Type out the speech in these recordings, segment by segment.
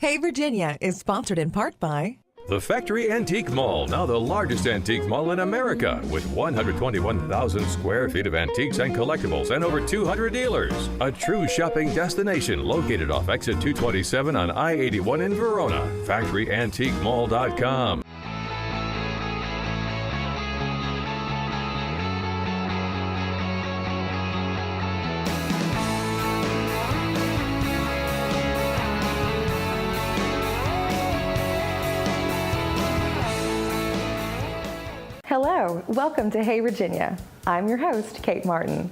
Hey Virginia is sponsored in part by The Factory Antique Mall, now the largest antique mall in America, with 121,000 square feet of antiques and collectibles and over 200 dealers. A true shopping destination located off exit 227 on I-81 in Verona. FactoryAntiqueMall.com. Hello, welcome to Hey Virginia. I'm your host, Kate Martin.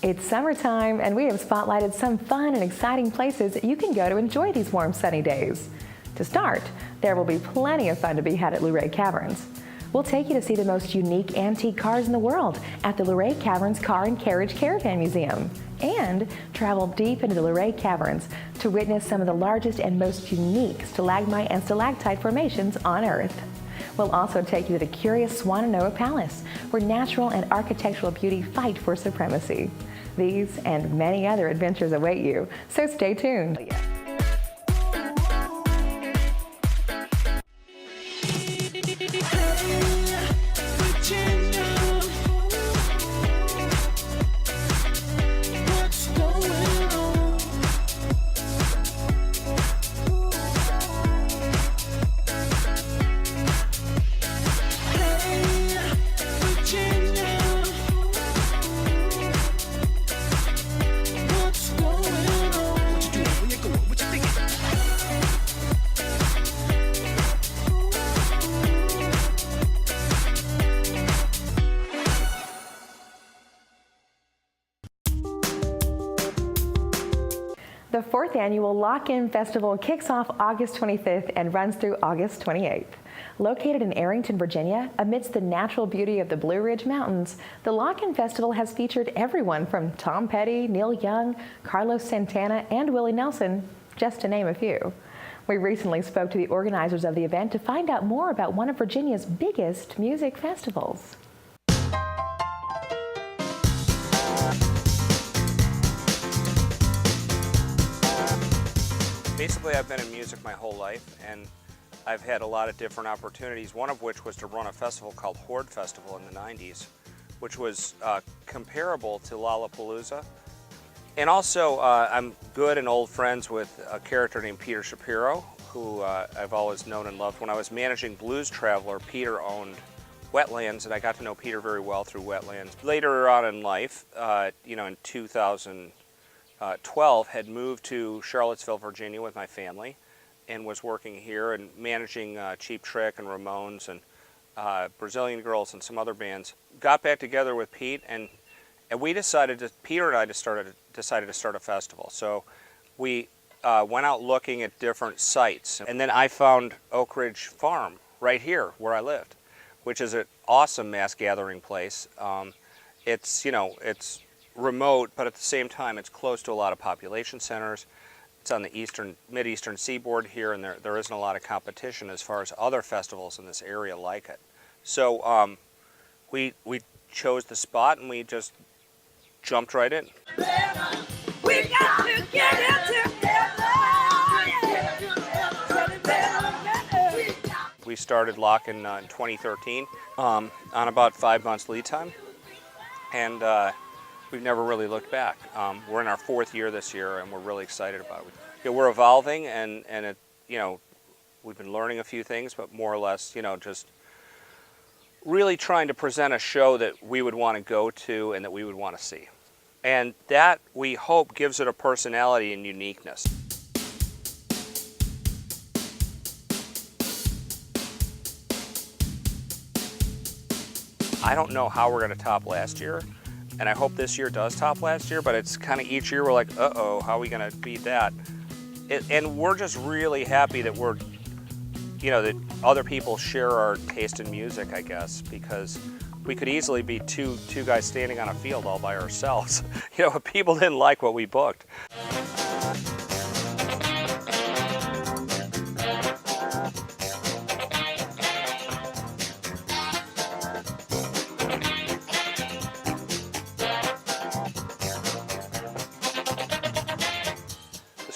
It's summertime and we have spotlighted some fun and exciting places you can go to enjoy these warm sunny days. To start, there will be plenty of fun to be had at Luray Caverns. We'll take you to see the most unique antique cars in the world at the Luray Caverns Car and Carriage Caravan Museum, and travel deep into the Luray Caverns to witness some of the largest and most unique stalagmite and stalactite formations on Earth. We'll also take you to the curious Swannanoa Palace, where natural and architectural beauty fight for supremacy. These and many other adventures await you, so stay tuned. The fourth annual Lockn Festival kicks off August 25th and runs through August 28th. Located in Arrington, Virginia, amidst the natural beauty of the Blue Ridge Mountains, the Lockn Festival has featured everyone from Tom Petty, Neil Young, Carlos Santana, and Willie Nelson, just to name a few. We recently spoke to the organizers of the event to find out more about one of Virginia's biggest music festivals. Basically, I've been in music my whole life, and I've had a lot of different opportunities, one of which was to run a festival called Horde Festival in the 90s, which was comparable to Lollapalooza. And also, I'm good and old friends with a character named Peter Shapiro, who I've always known and loved. When I was managing Blues Traveler, Peter owned Wetlands, and I got to know Peter very well through Wetlands. Later on in life, in 2012, had moved to Charlottesville, Virginia with my family and was working here and managing Cheap Trick and Ramones and Brazilian Girls and some other bands. Got back together with Pete and we decided decided to start a festival. So we went out looking at different sites, and then I found Oak Ridge Farm right here where I lived, which is an awesome mass gathering place. It's remote, but at the same time it's close to a lot of population centers. It's on the mid-eastern seaboard here, and there isn't a lot of competition as far as other festivals in this area like it. So we chose the spot and we just jumped right in. We got to get it together. We started Lockn in 2013 on about 5 months lead time, and we've never really looked back. We're in our fourth year this year, and we're really excited about it. We're evolving, and we've been learning a few things, but more or less, just really trying to present a show that we would want to go to and that we would want to see. And that, we hope, gives it a personality and uniqueness. I don't know how we're going to top last year, and I hope this year does top last year, but it's kind of each year we're like, uh-oh, how are we going to beat that? And we're just really happy that that other people share our taste in music, I guess, because we could easily be two guys standing on a field all by ourselves. If people didn't like what we booked.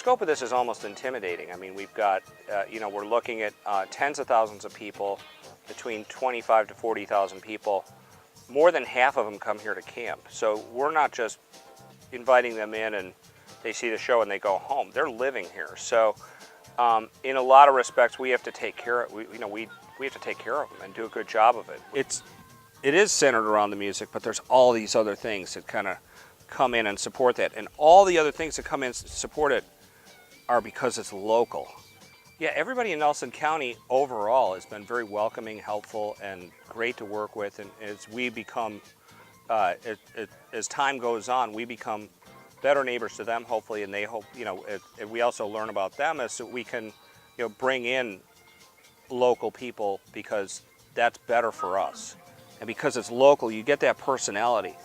scope of this is almost intimidating. I mean, we've got, we're looking at tens of thousands of people, between 25 to 40,000 people. More than half of them come here to camp. So we're not just inviting them in and they see the show and they go home. They're living here. So in a lot of respects, we have to take care of, we have to take care of them and do a good job of it. It is centered around the music, but there's all these other things that kind of come in and support that. And all the other things that come in and support it are because it's local. Yeah, everybody in Nelson County overall has been very welcoming, helpful, and great to work with. And as we become, as time goes on, we become better neighbors to them, hopefully, and they hope, we also learn about them as so we can, bring in local people, because that's better for us. And because it's local, you get that personality.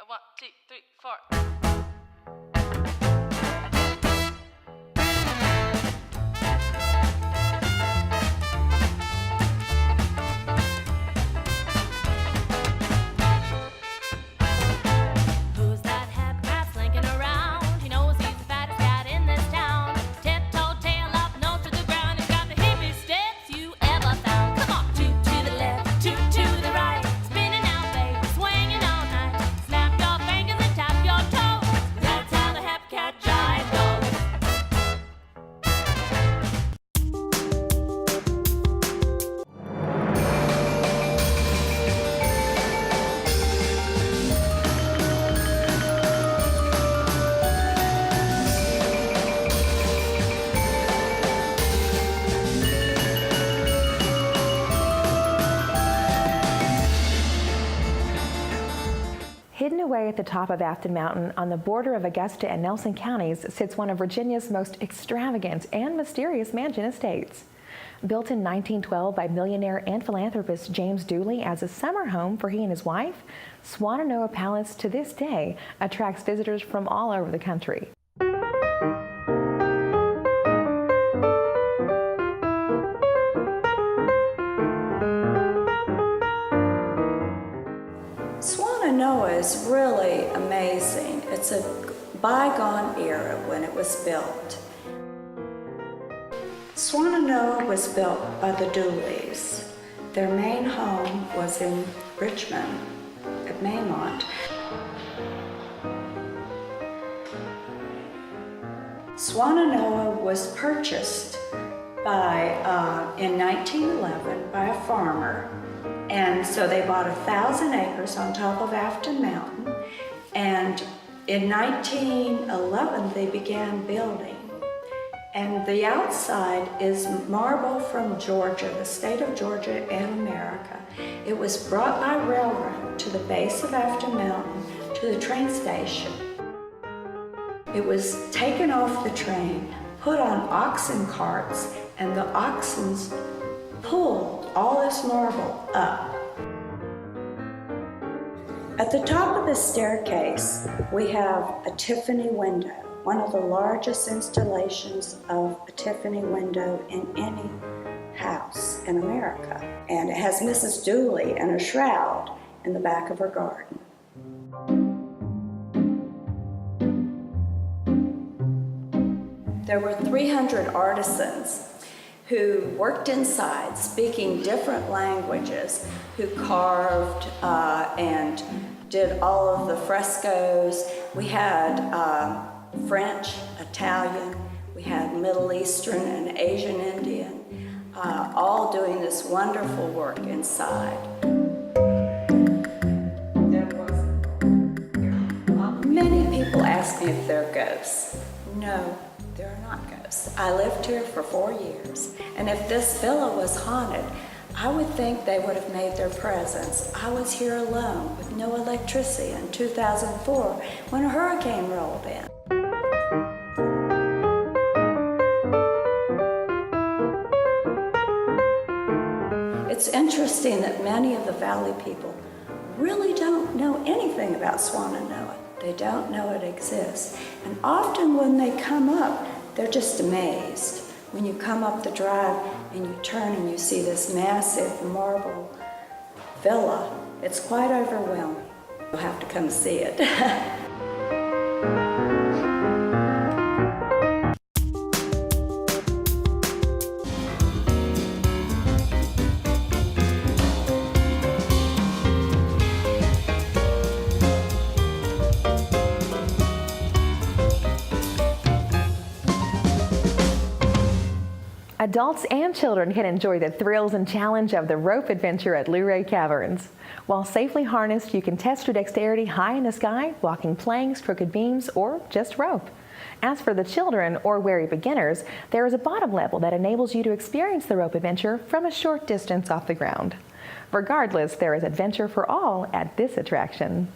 One, two, three, four. Who's that hat cat slinking around? He knows he's the fattest cat in this town. Tiptoe, tail up, nose to the ground. He's got the hippest steps you ever found. Come on, two to the left, two to the right. Spinning out, baby, swinging all night. Snap your fingers and tap your toes. That's how the hat cat jive goes. Hidden away at the top of Afton Mountain on the border of Augusta and Nelson counties sits one of Virginia's most extravagant and mysterious mansion estates. Built in 1912 by millionaire and philanthropist James Dooley as a summer home for he and his wife, Swannanoa Palace to this day attracts visitors from all over the country. Swannanoa is really amazing. It's a bygone era when it was built. Swannanoa was built by the Dooleys. Their main home was in Richmond at Maymont. Swannanoa was purchased in 1911 by a farmer. And so they bought 1,000 acres on top of Afton Mountain. And in 1911, they began building. And the outside is marble from Georgia, the state of Georgia and America. It was brought by railroad to the base of Afton Mountain to the train station. It was taken off the train, put on oxen carts, and the oxens pulled all this marble up. At the top of the staircase, we have a Tiffany window, one of the largest installations of a Tiffany window in any house in America. And it has Mrs. Dooley in a shroud in the back of her garden. There were 300 artisans who worked inside speaking different languages, who carved and did all of the frescoes. We had French, Italian, we had Middle Eastern and Asian Indian, all doing this wonderful work inside. Many people ask me if they're ghosts. No, there are not ghosts. I lived here for 4 years, and if this villa was haunted, I would think they would have made their presence. I was here alone with no electricity in 2004 when a hurricane rolled in. It's interesting that many of the Valley people really don't know anything about Swannanoa. They don't know it exists. And often when they come up, they're just amazed. When you come up the drive and you turn and you see this massive marble villa, it's quite overwhelming. You'll have to come see it. Adults and children can enjoy the thrills and challenge of the rope adventure at Luray Caverns. While safely harnessed, you can test your dexterity high in the sky, walking planks, crooked beams, or just rope. As for the children or wary beginners, there is a bottom level that enables you to experience the rope adventure from a short distance off the ground. Regardless, there is adventure for all at this attraction.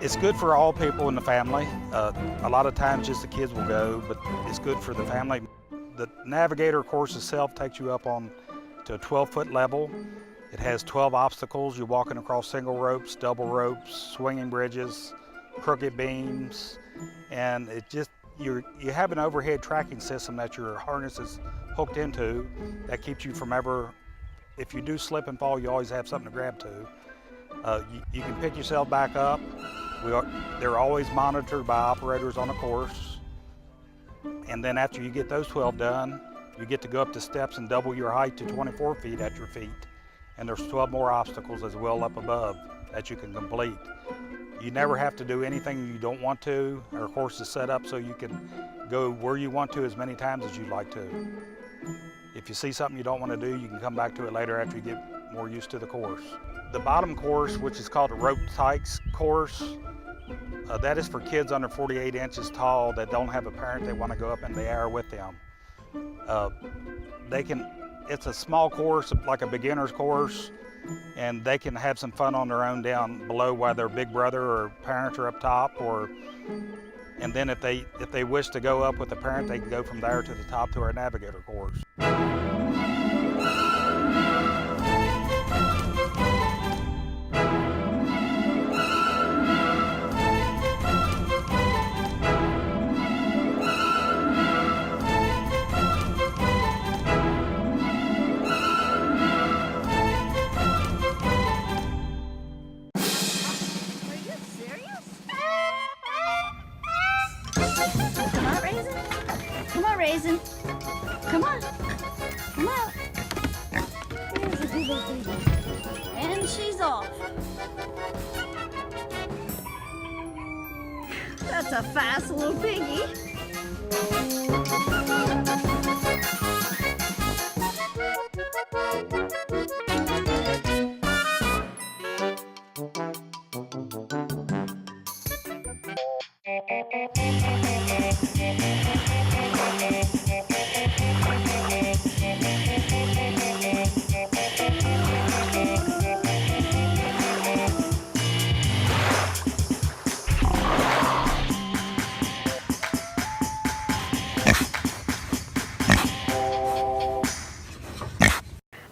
It's good for all people in the family. A lot of times just the kids will go, but it's good for the family. The Navigator course itself takes you up on to a 12-foot level. It has 12 obstacles. You're walking across single ropes, double ropes, swinging bridges, crooked beams, and it just you have an overhead tracking system that your harness is hooked into that keeps you from ever, if you do slip and fall, you always have something to grab to. You can pick yourself back up. They're always monitored by operators on the course. And then after you get those 12 done, you get to go up the steps and double your height to 24 feet at your feet. And there's 12 more obstacles as well up above that you can complete. You never have to do anything you don't want to. Our course is set up so you can go where you want to as many times as you'd like to. If you see something you don't want to do, you can come back to it later after you get more used to the course. The bottom course, which is called the rope tykes course, that is for kids under 48 inches tall that don't have a parent that want to go up in the air with them. It's a small course, like a beginner's course, and they can have some fun on their own down below while their big brother or parents are up top, and then if they wish to go up with a parent, they can go from there to the top to our Navigator course. Come on, Raisin. Come on. Come on. There's a good little baby. And she's off. That's a fast little piggy.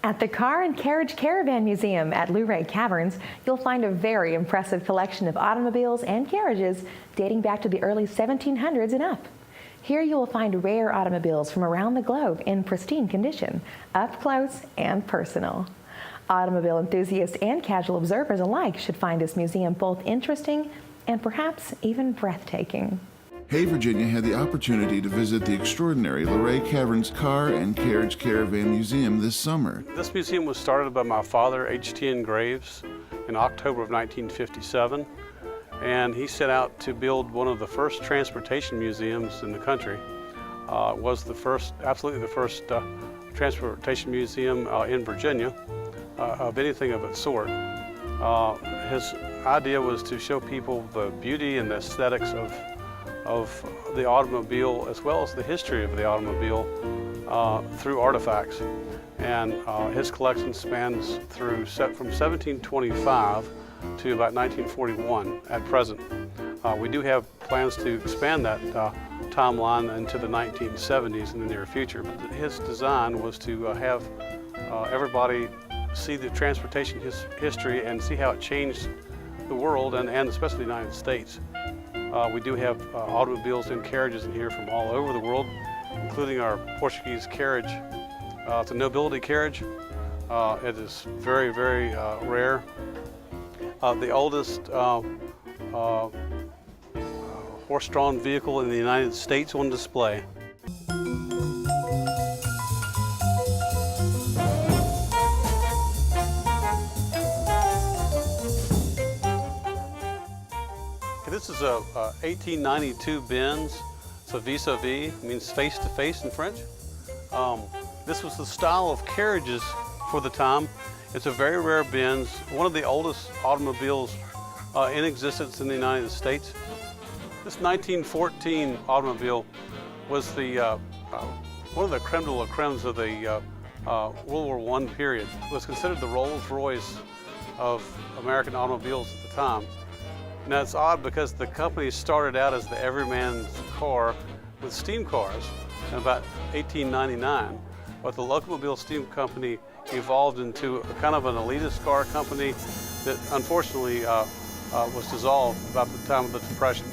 At the Car and Carriage Caravan Museum at Luray Caverns, you'll find a very impressive collection of automobiles and carriages dating back to the early 1700s and up. Here you will find rare automobiles from around the globe in pristine condition, up close and personal. Automobile enthusiasts and casual observers alike should find this museum both interesting and perhaps even breathtaking. Hey Virginia had the opportunity to visit the extraordinary Luray Caverns Car and Carriage Caravan Museum this summer. This museum was started by my father, H.T.N. Graves, in October of 1957, and he set out to build one of the first transportation museums in the country. It was the first, absolutely the first transportation museum in Virginia of anything of its sort. His idea was to show people the beauty and the aesthetics of the automobile, as well as the history of the automobile through artifacts. And his collection spans through from 1725 to about 1941 at present. We do have plans to expand that timeline into the 1970s in the near future. But his design was to have everybody see the transportation history and see how it changed the world and especially the United States. We do have automobiles and carriages in here from all over the world, including our Portuguese carriage. It's a nobility carriage. It is very, very rare. The oldest horse-drawn vehicle in the United States on display. This is a 1892 Benz. It's a vis-a-vis, means face-to-face in French. This was the style of carriages for the time. It's a very rare Benz, one of the oldest automobiles in existence in the United States. This 1914 automobile was the one of the creme de la cremes of the World War I period. It was considered the Rolls-Royce of American automobiles at the time. Now it's odd because the company started out as the everyman's car with steam cars in about 1899, but the Locomobile Steam Company evolved into a kind of an elitist car company that unfortunately was dissolved about the time of the Depression.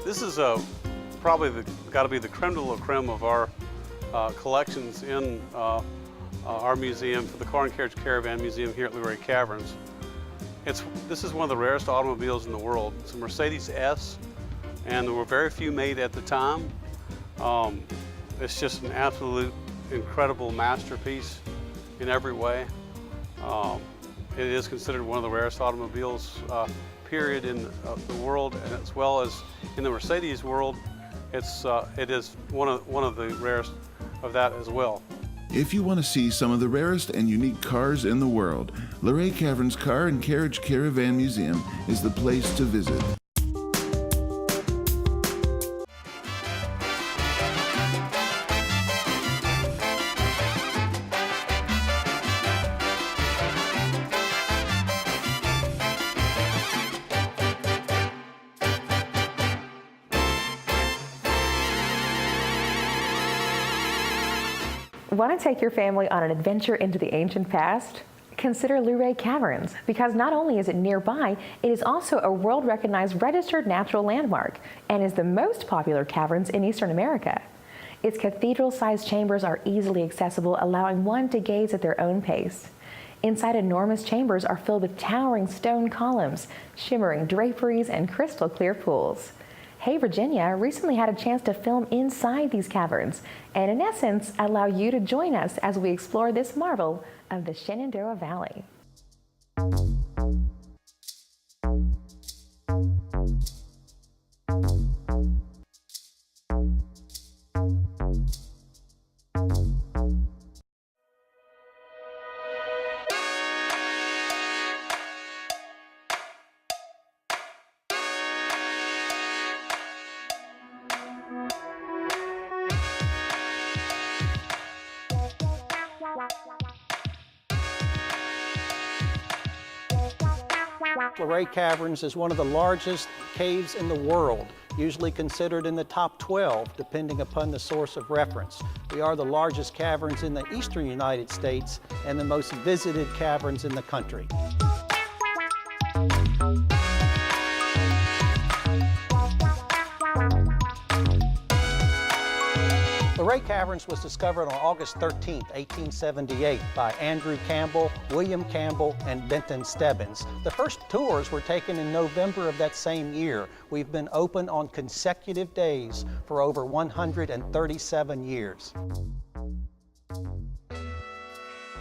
This is probably got to be the creme de la creme of our collections in our museum, for the Car and Carriage Caravan Museum here at Luray Caverns. This is one of the rarest automobiles in the world. It's a Mercedes S, and there were very few made at the time. It's just an absolute incredible masterpiece in every way. It is considered one of the rarest automobiles, period, in the world, and as well as in the Mercedes world. It is one of the rarest of that as well. If you want to see some of the rarest and unique cars in the world, Luray Caverns Car and Carriage Caravan Museum is the place to visit. Want to take your family on an adventure into the ancient past? Consider Luray Caverns, because not only is it nearby, it is also a world-recognized registered natural landmark and is the most popular caverns in Eastern America. Its cathedral-sized chambers are easily accessible, allowing one to gaze at their own pace. Inside, enormous chambers are filled with towering stone columns, shimmering draperies, and crystal-clear pools. Hey Virginia recently had a chance to film inside these caverns and in essence allow you to join us as we explore this marvel of the Shenandoah Valley. Luray Caverns is one of the largest caves in the world, usually considered in the top 12, depending upon the source of reference. We are the largest caverns in the eastern United States and the most visited caverns in the country. Luray Caverns was discovered on August 13, 1878 by Andrew Campbell, William Campbell, and Benton Stebbins. The first tours were taken in November of that same year. We've been open on consecutive days for over 137 years.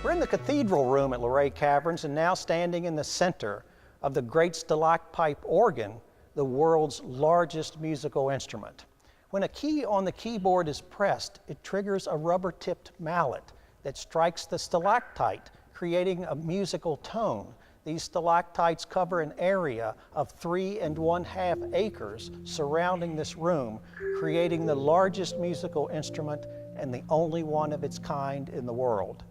We're in the cathedral room at Luray Caverns and now standing in the center of the great stalactite organ, the world's largest musical instrument. When a key on the keyboard is pressed, it triggers a rubber-tipped mallet that strikes the stalactite, creating a musical tone. These stalactites cover an area of 3 1/2 acres surrounding this room, creating the largest musical instrument and the only one of its kind in the world.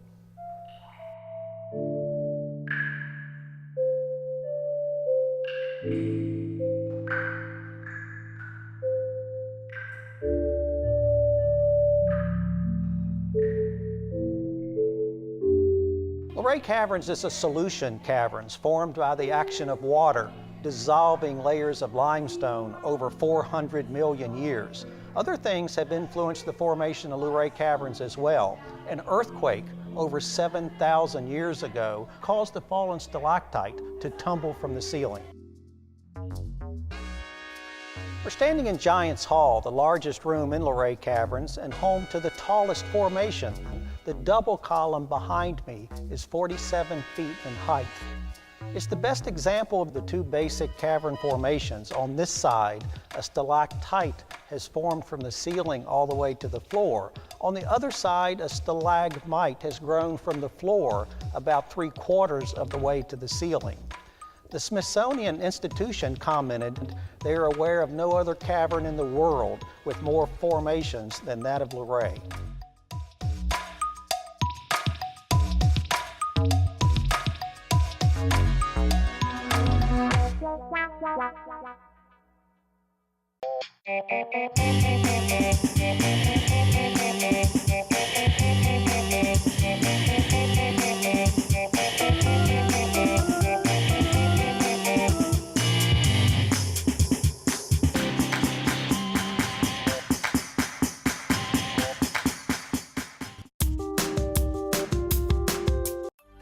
Luray Caverns is a solution caverns formed by the action of water, dissolving layers of limestone over 400 million years. Other things have influenced the formation of Luray Caverns as well. An earthquake over 7,000 years ago caused the fallen stalactite to tumble from the ceiling. We're standing in Giants Hall, the largest room in Luray Caverns and home to the tallest formation. The double column behind me is 47 feet in height. It's the best example of the two basic cavern formations. On this side, a stalactite has formed from the ceiling all the way to the floor. On the other side, a stalagmite has grown from the floor about 3/4 of the way to the ceiling. The Smithsonian Institution commented they are aware of no other cavern in the world with more formations than that of Luray.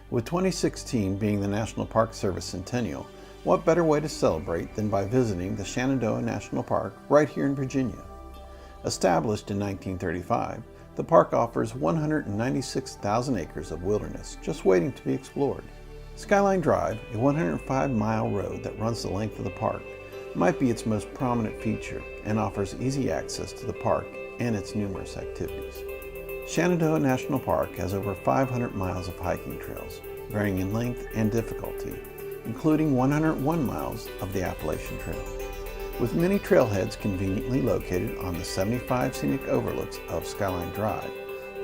With 2016 being the National Park Service Centennial, what better way to celebrate than by visiting the Shenandoah National Park right here in Virginia? Established in 1935, the park offers 196,000 acres of wilderness just waiting to be explored. Skyline Drive, a 105-mile road that runs the length of the park, might be its most prominent feature and offers easy access to the park and its numerous activities. Shenandoah National Park has over 500 miles of hiking trails, varying in length and difficulty, including 101 miles of the Appalachian Trail. With many trailheads conveniently located on the 75 scenic overlooks of Skyline Drive,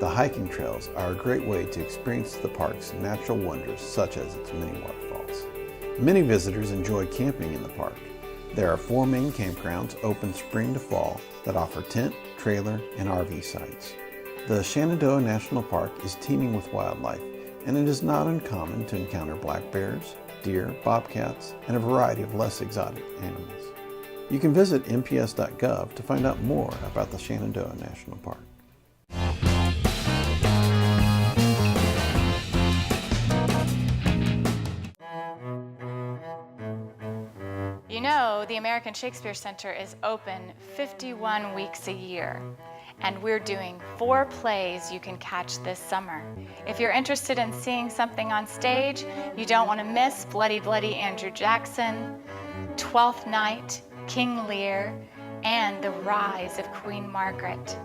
the hiking trails are a great way to experience the park's natural wonders such as its many waterfalls. Many visitors enjoy camping in the park. There are 4 main campgrounds open spring to fall that offer tent, trailer, and RV sites. The Shenandoah National Park is teeming with wildlife, and it is not uncommon to encounter black bears, deer, bobcats, and a variety of less exotic animals. You can visit nps.gov to find out more about the Shenandoah National Park. You know, the American Shakespeare Center is open 51 weeks a year, and we're doing 4 plays you can catch this summer. If you're interested in seeing something on stage, you don't want to miss Bloody Bloody Andrew Jackson, Twelfth Night, King Lear, and The Rise of Queen Margaret.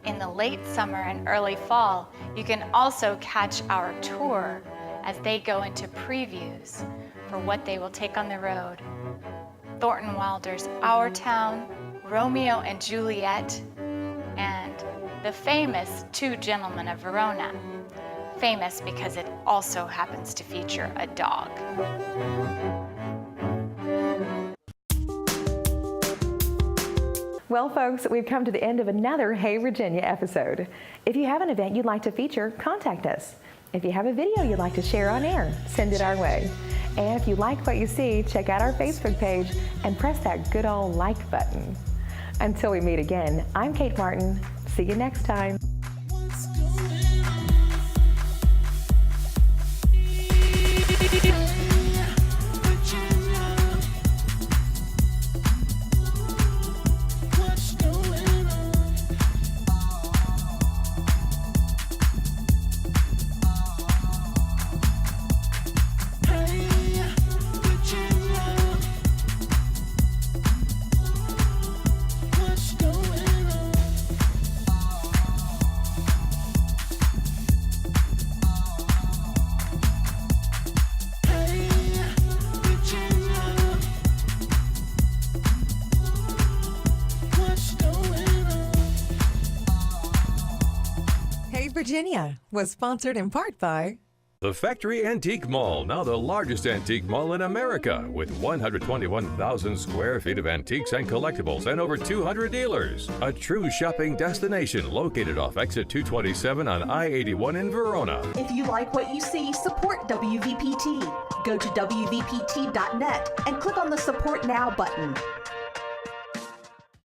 In the late summer and early fall, you can also catch our tour as they go into previews for what they will take on the road. Thornton Wilder's Our Town, Romeo and Juliet, and the famous Two Gentlemen of Verona, famous because it also happens to feature a dog. Well, folks, we've come to the end of another Hey Virginia episode. If you have an event you'd like to feature, contact us. If you have a video you'd like to share on air, send it our way. And if you like what you see, check out our Facebook page and press that good old like button. Until we meet again, I'm Kate Martin. See you next time. Virginia was sponsored in part by the Factory Antique Mall, now the largest antique mall in America, with 121,000 square feet of antiques and collectibles and over 200 dealers. A true shopping destination located off exit 227 on I-81 in Verona. If you like what you see, support WVPT. Go to WVPT.net and click on the Support Now button.